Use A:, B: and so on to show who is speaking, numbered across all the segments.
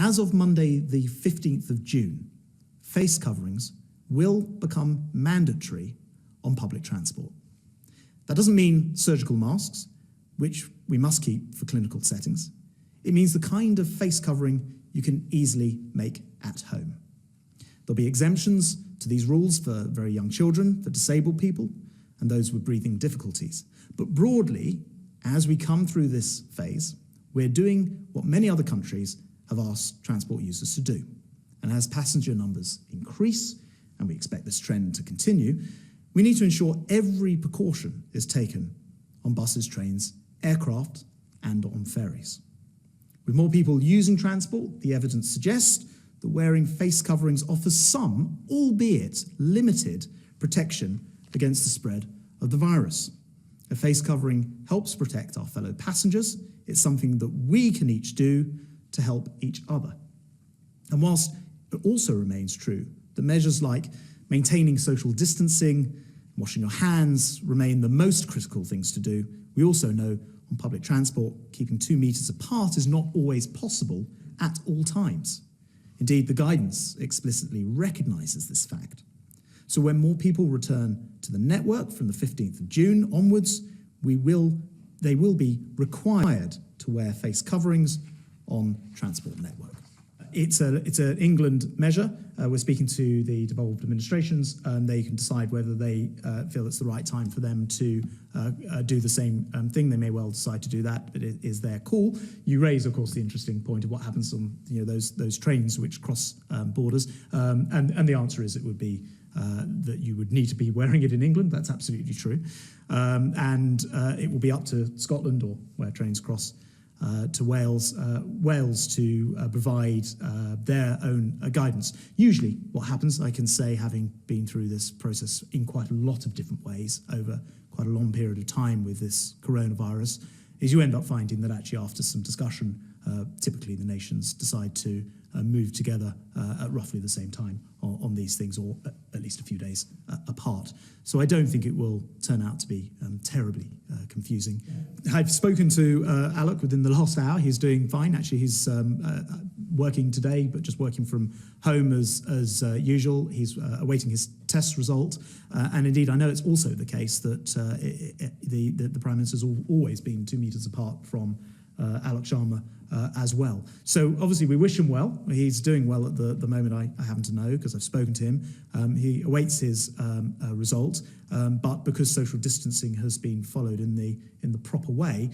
A: as of Monday, the 15th of June, face coverings will become mandatory on public transport. That doesn't mean surgical masks, which we must keep for clinical settings. It means the kind of face covering you can easily make at home. There'll be exemptions to these rules for very young children, for disabled people, and those with breathing difficulties. But broadly, as we come through this phase, we're doing what many other countries have asked transport users to do. And as passenger numbers increase, and we expect this trend to continue, we need to ensure every precaution is taken on buses, trains, aircraft, and on ferries. With more people using transport, the evidence suggests that wearing face coverings offers some, albeit limited, protection against the spread of the virus. A face covering helps protect our fellow passengers. It's something that we can each do to help each other. And whilst it also remains true that measures like maintaining social distancing, washing your hands remain the most critical things to do, we also know on public transport, keeping 2 meters apart is not always possible at all times. Indeed, the guidance explicitly recognises this fact. So when more people return to the network from the 15th of June onwards, they will be required to wear face coverings on transport network. It's an England measure. We're speaking to the devolved administrations, and they can decide whether they feel it's the right time for them to do the same thing. They may well decide to do that, but it is their call. You raise, of course, the interesting point of what happens on those trains which cross borders, and the answer is it would be that you would need to be wearing it in England. That's absolutely true, and it will be up to Scotland, or where trains cross, to Wales to provide their own guidance. Usually what happens, I can say, having been through this process in quite a lot of different ways over quite a long period of time with this coronavirus, is you end up finding that actually after some discussion, typically the nations decide to move together at roughly the same time on these things, or at least a few days apart. So I don't think it will turn out to be terribly confusing. I've spoken to Alok within the last hour. He's doing fine. Actually, he's working today, but just working from home as usual. He's awaiting his test result. And indeed, I know it's also the case that the Prime Minister's always been 2 meters apart from Alok Sharma as well. So obviously we wish him well. He's doing well at the moment, I happen to know, because I've spoken to him. He awaits his result, but because social distancing has been followed in the proper way,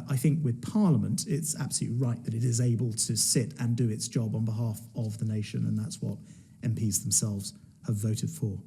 A: I think with Parliament it's absolutely right that it is able to sit and do its job on behalf of the nation, and that's what MPs themselves have voted for.